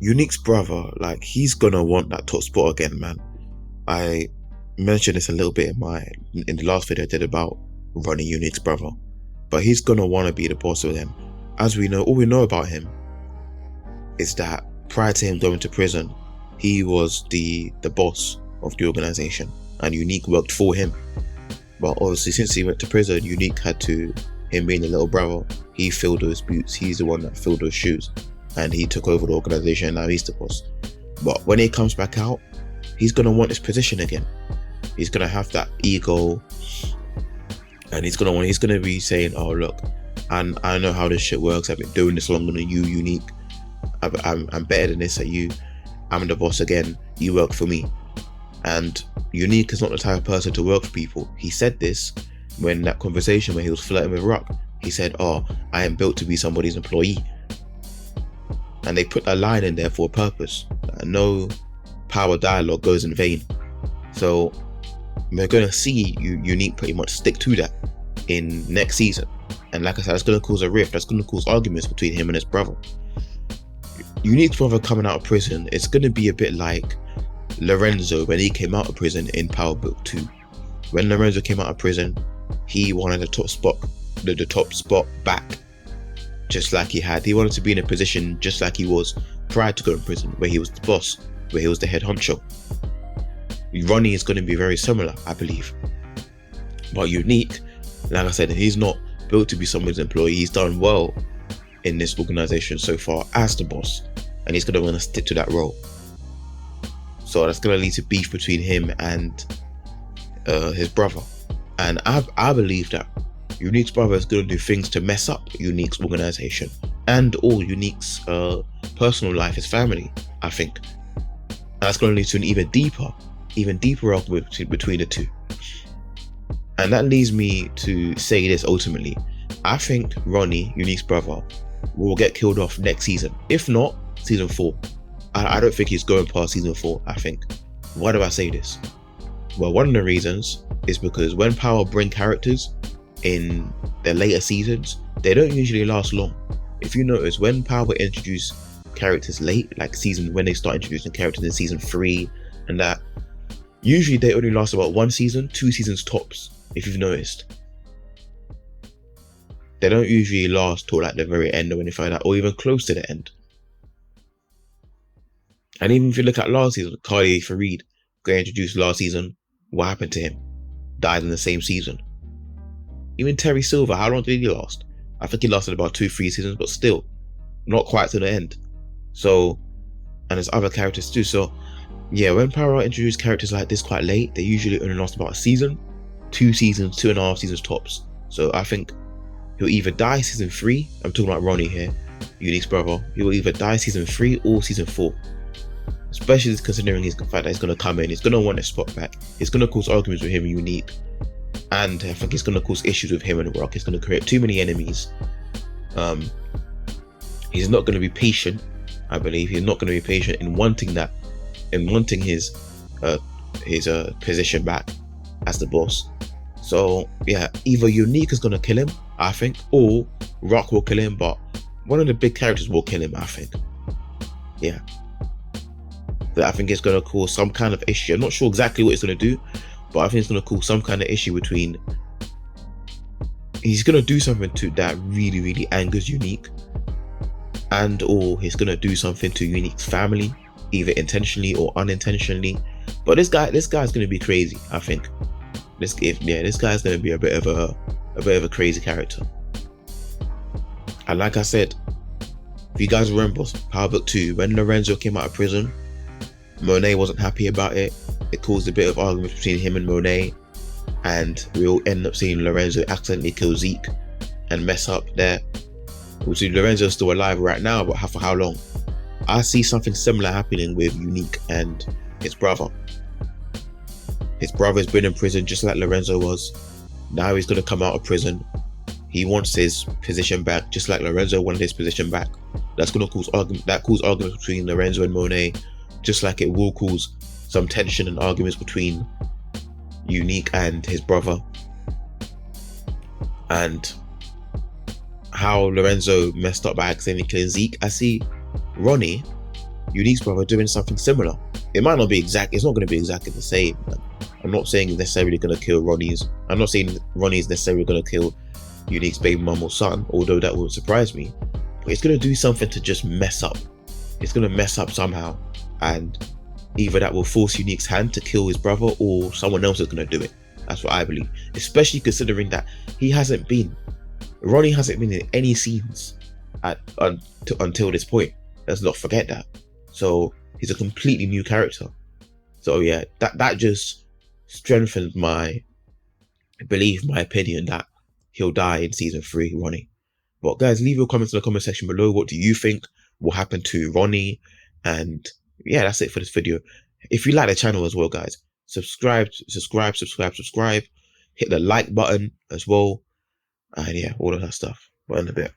Unique's brother, like, he's gonna want that top spot again, man. I mentioned this a little bit in the last video I did about Ronnie, Unique's brother, but he's gonna want to be the boss of them. As we know, all we know about him is that prior to him going to prison, he was the boss of the organization, and Unique worked for him. But obviously, since he went to prison, Unique had to, him being the little brother, he filled those boots. He's the one that filled those shoes, and he took over the organization. And now he's the boss. But when he comes back out, he's gonna want his position again. He's gonna have that ego, and he's gonna be saying, "Oh, look, and I know how this shit works. I've been doing this longer than you, Unique. I'm better than this at you. I'm the boss again. You work for me." And Unique is not the type of person to work for people. He said this when that conversation where he was flirting with Rock. He said, "Oh, I am built to be somebody's employee." And they put that line in there for a purpose. No power dialogue goes in vain. So we're going to see Unique pretty much stick to that in next season. And like I said, that's going to cause a rift. That's going to cause arguments between him and his brother. Unique's brother coming out of prison, it's going to be a bit like Lorenzo when he came out of prison in Power Book 2. When Lorenzo came out of prison, he wanted the top spot back, just like he had. He wanted to be in a position just like he was prior to going to prison, where he was the boss, where he was the head honcho. Ronnie is going to be very similar, I believe. But Unique, like I said, he's not built to be someone's employee. He's done well in this organization so far as the boss, and he's going to want to stick to that role. So that's going to lead to beef between him and his brother. And I believe that Unique's brother is going to do things to mess up Unique's organization and all Unique's personal life, his family, I think. And that's going to lead to an even deeper argument between the two. And that leads me to say this ultimately. I think Ronnie, Unique's brother, will get killed off next season. If not, season 4. I don't think he's going past season 4, I think. Why do I say this? Well, one of the reasons is because when Power bring characters in the later seasons, they don't usually last long. If you notice, when Power introduce characters late, like when they start introducing characters in season 3 and that, usually they only last about 1 season, 2 seasons tops, if you've noticed. They don't usually last till like the very end or anything like that, or even close to the end. And even if you look at last season, Carly Farid got introduced last season. What happened to him? Died in the same season. Even Terry Silver, how long did he last? I think he lasted about 2-3 seasons, but still, not quite to the end. So, and there's other characters too. So, yeah, when Power introduce characters like this quite late, they usually only last about a season, 2 seasons, 2.5 seasons tops. So I think he'll either die season 3. I'm talking about Ronnie here, Unique's brother. He will either die season 3 or season 4. Especially considering the fact that he's going to come in, he's going to want his spot back. It's going to cause arguments with him and Unique. And I think it's going to cause issues with him and Rock. It's going to create too many enemies. He's not going to be patient, I believe. He's not going to be patient in wanting his position back as the boss. So yeah, either Unique is going to kill him, I think, or Rock will kill him, but one of the big characters will kill him, I think. Yeah. But I think it's going to cause some kind of issue. I'm not sure exactly what it's going to do, but I think it's going to cause some kind of issue between... He's going to do something that really, really angers Unique, and or he's going to do something to Unique's family, either intentionally or unintentionally. But this guy's going to be crazy, I think. This guy's going to be a bit of a crazy character. And like I said, if you guys remember Power Book 2, when Lorenzo came out of prison, Monet wasn't happy about it. It caused a bit of argument between him and Monet, and we'll end up seeing Lorenzo accidentally kill Zeke and mess up there. Obviously, Lorenzo's still alive right now, but for how long? I see something similar happening with Unique and his brother. His brother's been in prison just like Lorenzo was. Now he's going to come out of prison. He wants his position back, just like Lorenzo wanted his position back. That's going to cause arguments between Lorenzo and Monet, just like it will cause some tension and arguments between Unique and his brother. And how Lorenzo messed up by accidentally killing Zeke, I see Ronnie Unique's brother doing something similar. It might not be it's not going to be exactly the same. Man. I'm not saying it's necessarily going to kill Ronnie's. I'm not saying Ronnie's necessarily going to kill Unique's baby mum or son, although that would surprise me. But it's going to do something to just mess up. It's going to mess up somehow, and either that will force Unique's hand to kill his brother, or someone else is going to do it. That's what I believe. Especially considering that Ronnie hasn't been in any scenes until this point. Let's not forget that. So he's a completely new character. So yeah, that just strengthened my belief, my opinion that he'll die in season 3, Ronnie. But guys, leave your comments in the comment section below. What do you think will happen to Ronnie? And yeah, that's it for this video. If you like the channel as well, guys, subscribe. Hit the like button as well. And yeah, all of that stuff. But in a bit.